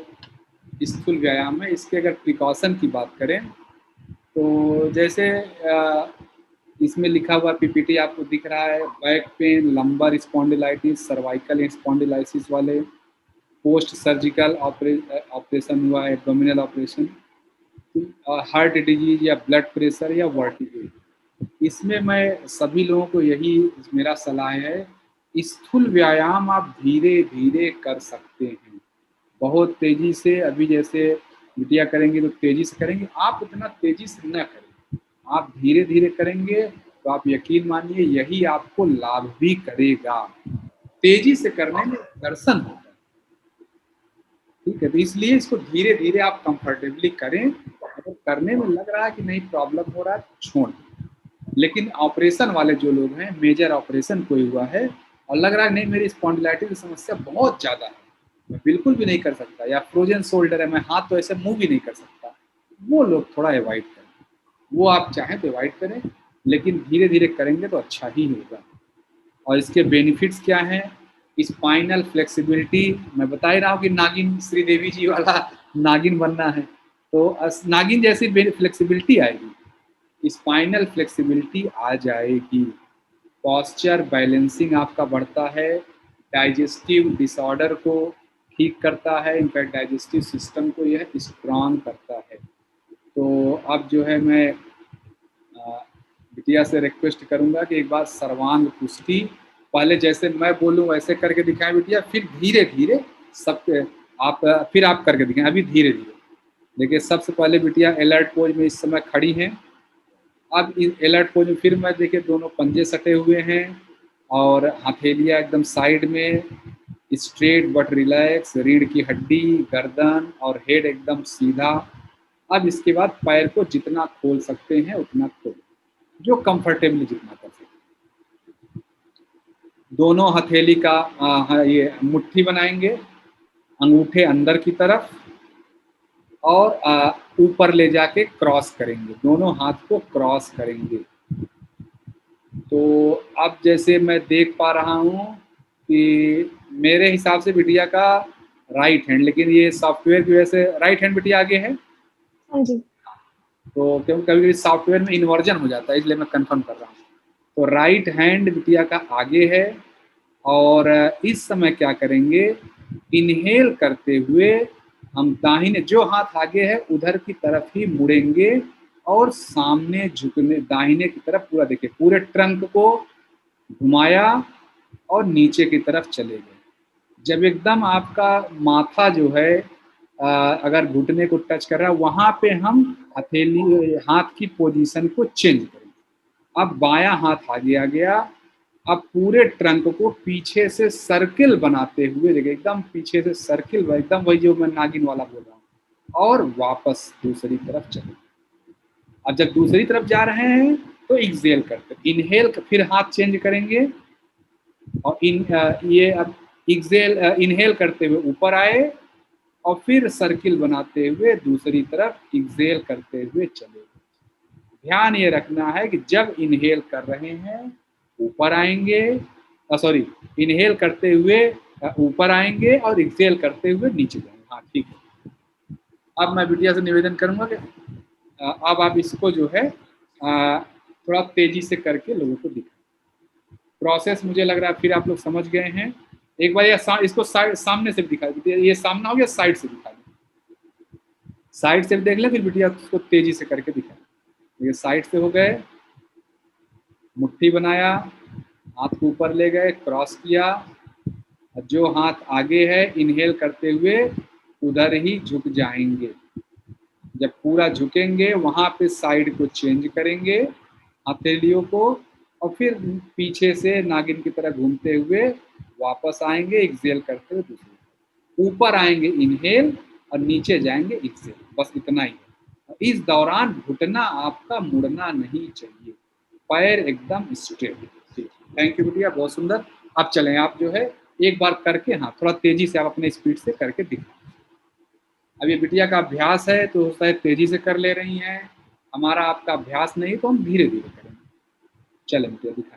स्थूल व्यायाम है, इसके अगर प्रिकॉशन की बात करें तो जैसे इसमें लिखा हुआ पीपीटी आपको दिख रहा है, back pain, lumbar spondylitis, cervical spondylosis वाले, पोस्ट सर्जिकल ऑपरेशन हुआ है, एब्डोमिनल ऑपरेशन, हार्ट डिजीज या ब्लड प्रेशर या वर्टिगो। इसमें मैं सभी लोगों को यही मेरा सलाह है स्थूल व्यायाम आप धीरे धीरे कर सकते हैं, बहुत तेजी से अभी जैसे बिटिया करेंगे तो तेजी से करेंगे, आप उतना तेजी से न करें, आप धीरे धीरे करेंगे तो आप यकीन मानिए यही आपको लाभ भी करेगा। तेजी से करने में दर्शन होता है, ठीक है, तो इसलिए इसको धीरे धीरे आप कंफर्टेबली करें। अगर करने में लग रहा है कि नहीं प्रॉब्लम हो रहा है छोड़, लेकिन ऑपरेशन वाले जो लोग हैं, मेजर ऑपरेशन कोई हुआ है और लग रहा है नहीं मेरी स्पॉन्डिलाइटिस की समस्या बहुत ज़्यादा है, मैं बिल्कुल भी नहीं कर सकता, या फ्रोजन शोल्डर है, मैं हाथ तो ऐसे मूव भी नहीं कर सकता, वो लोग थोड़ा अवॉइड करें। वो आप चाहें तो अवॉइड करें, लेकिन धीरे धीरे करेंगे तो अच्छा ही होगा। और इसके बेनिफिट्स क्या हैं? स्पाइनल फ्लेक्सिबिलिटी, मैं बता ही रहा हूँ कि नागिन श्रीदेवी जी वाला नागिन बनना है, तो नागिन जैसी फ्लेक्सिबिलिटी आएगी, स्पाइनल फ्लेक्सिबिलिटी आ जाएगी, पॉस्चर बैलेंसिंग आपका बढ़ता है, डाइजेस्टिव डिसऑर्डर को ठीक करता है, इनफैक्ट डाइजेस्टिव सिस्टम को यह स्ट्रांग करता है। तो अब जो है मैं बिटिया से रिक्वेस्ट करूंगा कि एक बार सर्वांग पुष्टि पहले जैसे मैं बोलूं वैसे करके दिखाएं बिटिया, फिर धीरे धीरे सब आप फिर आप करके दिखाएं, अभी धीरे धीरे। देखिए सबसे पहले बिटिया अलर्ट पोज में इस समय खड़ी हैं। अब इस अलर्ट पोज में फिर मैं देखिए दोनों पंजे सटे हुए हैं और हथेलियाँ एकदम साइड में, स्ट्रेट बट रिलैक्स, रीढ़ की हड्डी, गर्दन और हेड एकदम सीधा। अब इसके बाद पैर को जितना खोल सकते हैं उतना खोल, जो कंफर्टेबली जितना कर सकते हैं। दोनों हथेली का ये मुट्ठी बनाएंगे, अंगूठे अंदर की तरफ और ऊपर ले जाके क्रॉस करेंगे, दोनों हाथ को क्रॉस करेंगे। तो अब जैसे मैं देख पा रहा हूँ कि मेरे हिसाब से बिटिया का राइट हैंड, लेकिन ये सॉफ्टवेयर की वजह से राइट हैंड बिटिया आगे है।
हाँ जी।
तो क्योंकि कभी कभी सॉफ्टवेयर में इन्वर्जन हो जाता है, इसलिए मैं कंफर्म कर रहा हूँ। तो राइट हैंड बिटिया का आगे है और इस समय क्या करेंगे, इनहेल करते हुए हम दाहिने जो हाथ आगे है उधर की तरफ ही मुड़ेंगे और सामने झुकने, दाहिने की तरफ पूरा देखिए, पूरे ट्रंक को घुमाया और नीचे की तरफ चले गए। जब एकदम आपका माथा जो है अगर घुटने को टच कर रहा है, वहां पे हम हथेली हाथ की पोजीशन को चेंज करेंगे। अब बायां हाथ आगे आ गया, अब पूरे ट्रंक को पीछे से सर्किल बनाते हुए देखिए, एकदम पीछे से सर्किल, एकदम वही जो मैं नागिन वाला बोल रहा हूँ, और वापस दूसरी तरफ चले। अब जब दूसरी तरफ जा रहे हैं तो एक्सेल करते, इनहेल फिर हाथ चेंज करेंगे और ये अब एक्सेल इनहेल करते हुए ऊपर आए और फिर सर्किल बनाते हुए दूसरी तरफ एक्सेल करते हुए चले। ध्यान ये रखना है कि जब इनहेल कर रहे हैं ऊपर आएंगे, सॉरी, इनहेल करते हुए ऊपर आएंगे और एक्सेल करते हुए नीचे जाएंगे। हाँ ठीक है। अब मैं बिटिया से निवेदन करूंगा कि अब आप इसको जो है थोड़ा तेजी से करके लोगों को दिखाएं। प्रोसेस मुझे लग रहा है फिर आप लोग समझ गए हैं। एक बार इसको सामने से भी दिखा दीजिए, ये सामना हो गया, साइड से दिखा दीजिए, साइड से भी देख ले, फिर बिटिया उसको तेजी से करके दिखा। ये साइड से हो गए, मुट्ठी बनाया, हाथ को ऊपर ले गए, क्रॉस किया, जो हाथ आगे है इनहेल करते हुए उधर ही झुक जाएंगे। जब पूरा झुकेंगे वहां पे साइड को चेंज करेंगे हथेलियों को, और फिर पीछे से नागिन की तरह घूमते हुए वापस आएंगे, एक्सेल करते हुए दूसरी ऊपर आएंगे इनहेल और नीचे जाएंगे एक्सेल, बस इतना ही। इस दौरान घुटना आपका मुड़ना नहीं चाहिए, पैर एकदम स्ट्रेट। थैंक यू बिटिया, बहुत सुंदर। अब चलें, आप जो है एक बार करके, हाँ थोड़ा तेजी से आप अपने स्पीड से करके दिखाएं। अब ये बिटिया का अभ्यास है तो शायद तेजी से कर ले रही हैं, हमारा आपका अभ्यास नहीं तो हम धीरे धीरे करेंगे। चलें बिटिया दिखाएं।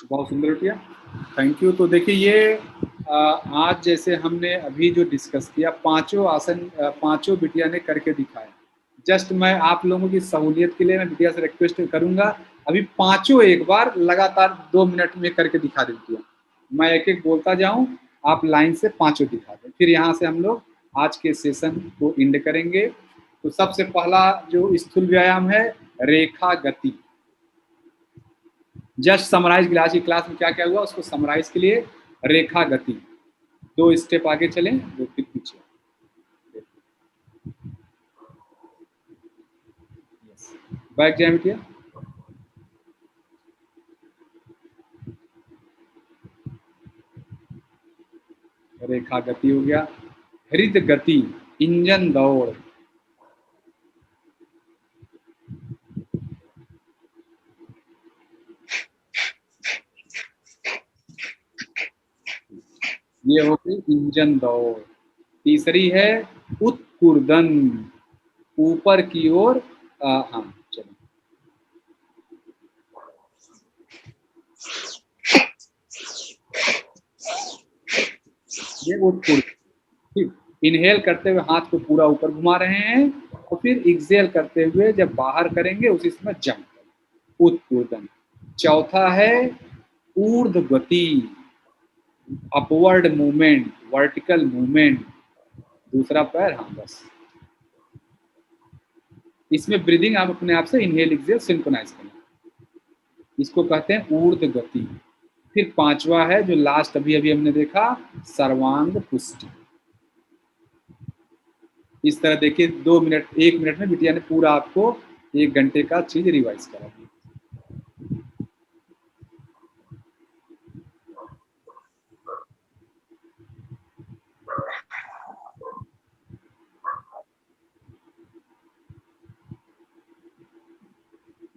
बहुत सुंदर बिटिया, थैंक यू। तो देखिए ये आज जैसे हमने अभी जो डिस्कस किया, पांचों आसन पांचों बिटिया ने करके दिखाया। जस्ट मैं आप लोगों की सहूलियत के लिए मैं बिटिया से रिक्वेस्ट करूंगा, अभी पांचों एक बार लगातार 2 मिनट में करके दिखा दे बिटिया। मैं एक एक बोलता जाऊं, आप लाइन से पांचों दिखा दें, फिर यहाँ से हम लोग आज के सेशन को एंड करेंगे। तो सबसे पहला जो स्थूल व्यायाम है, रेखा गति। जस्ट समराइज आज की क्लास में क्या क्या हुआ उसको समराइज के लिए, रेखा गति। 2 स्टेप आगे चलें, 2 फिर पीछे। बैक जाए बिटिया। रेखा गति हो गया। हृद गति, इंजन दौड़। ये हो गई इंजन दौड़। तीसरी है उत्कुर्दन, ऊपर की ओर। हाँ चलो, ये उत्कुर्दन। ठीक, इनहेल करते हुए हाथ को पूरा ऊपर घुमा रहे हैं और फिर एक्सेल करते हुए जब बाहर करेंगे उसी समय जंप, उत्कुर्दन। चौथा है ऊर्ध्वगति, अपवर्ड मूवमेंट, वर्टिकल मूवमेंट, दूसरा पैर, हाँ बस। इसमें ब्रीदिंग आप अपने आप से इनहेल एक्सेल सिंक्रोनाइज करें, इसको कहते हैं ऊर्ध्वगति। फिर पांचवा है जो लास्ट अभी अभी हमने देखा, सर्वांग पुष्टि। इस तरह देखिए 2 मिनट 1 मिनट में बिटिया ने पूरा आपको 1 घंटे का चीज रिवाइज करा दी।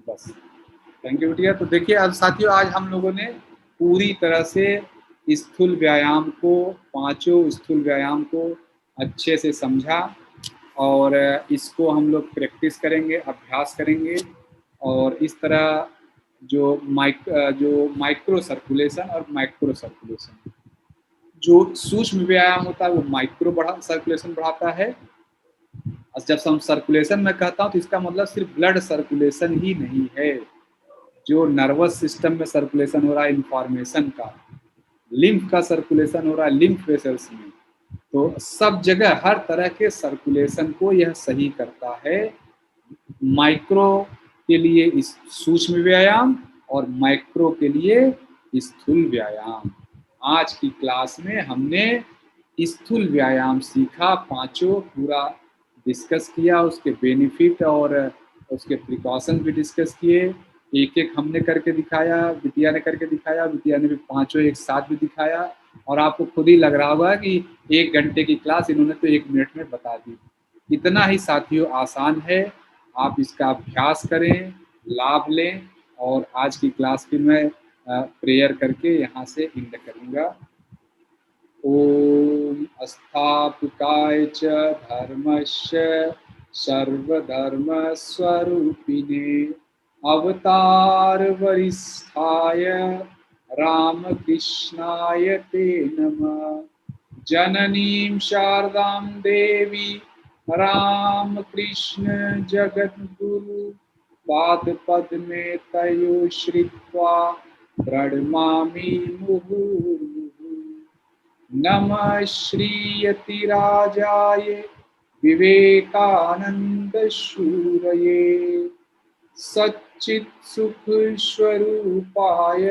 बस, थैंक यू बिटिया। तो देखिए अब साथियों, आज हम लोगों ने पूरी तरह से स्थूल व्यायाम को, पांचों स्थूल व्यायाम को अच्छे से समझा और इसको हम लोग प्रैक्टिस करेंगे, अभ्यास करेंगे। और इस तरह जो माइक्रो सर्कुलेशन और माइक्रो सर्कुलेशन, जो सूक्ष्म व्यायाम होता है वो माइक्रो सर्कुलेशन बढ़ाता है। और जब हम सर्कुलेशन में कहता हूँ तो इसका मतलब सिर्फ ब्लड सर्कुलेशन ही नहीं है, जो नर्वस सिस्टम में सर्कुलेशन हो रहा है इंफॉर्मेशन का, लिम्फ का सर्कुलेशन हो रहा है लिम्फ वेसल्स में, तो सब जगह हर तरह के सर्कुलेशन को यह सही करता है। माइक्रो के लिए इस सूक्ष्म व्यायाम और माइक्रो के लिए स्थूल व्यायाम। आज की क्लास में हमने स्थूल व्यायाम सीखा, पांचों पूरा डिस्कस किया, उसके बेनिफिट और उसके प्रिकॉशन भी डिस्कस किए। एक एक हमने करके दिखाया, बिटिया ने करके दिखाया, बिटिया ने भी पांचों एक साथ भी दिखाया। और आपको खुद ही लग रहा होगा कि 1 घंटे की क्लास इन्होंने तो 1 मिनट में बता दी। इतना ही साथियों आसान है, आप इसका अभ्यास करें, लाभ लें। और आज की क्लास की मैं प्रेयर करके यहाँ से एंड करूँगा। ओम स्थापकाय च धर्मस्य सर्वधर्म स्वरूपिणे अवतार वरिष्ठाय रामकृष्णाय ते नमः। जननीं शारदां देवी रामकृष्ण जगद्गुरु पादपद्मे तयो श्रित्वा प्रणमामि मुहुर्मुहुः। नमः श्रीयतिराजाय विवेकानंद शूरये सच्चित् सुख स्वरूपाय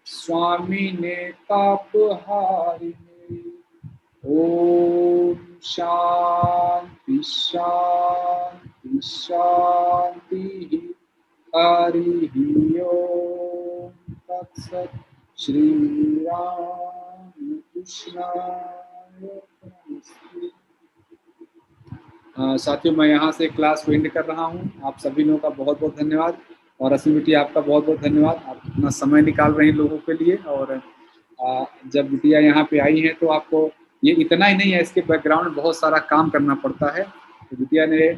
स्वामिने तापहारिणे। ओम शांति शांति शांति। हरि ओम तत्सत्। श्री राम कृष्णाय नमस्ते। साथियों, मैं यहाँ से क्लास को एंड कर रहा हूँ। आप सभी लोगों का बहुत बहुत धन्यवाद और रश्मि बिटिया आपका बहुत बहुत धन्यवाद, आप इतना समय निकाल रहे हैं लोगों के लिए। और जब बिटिया यहाँ पे आई है तो आपको ये इतना ही नहीं है, इसके बैकग्राउंड में बहुत सारा काम करना पड़ता है। तो बिटिया ने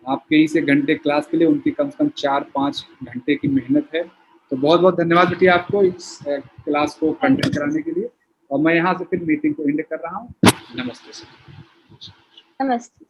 आपके ही से घंटे क्लास के लिए उनकी कम से कम 4-5 घंटे की मेहनत है। तो बहुत बहुत धन्यवाद बिटिया आपको इस क्लास को कंडक्ट कराने के लिए। और मैं यहाँ से फिर मीटिंग को एंड कर रहा हूँ। नमस्ते सर।
नमस्ते।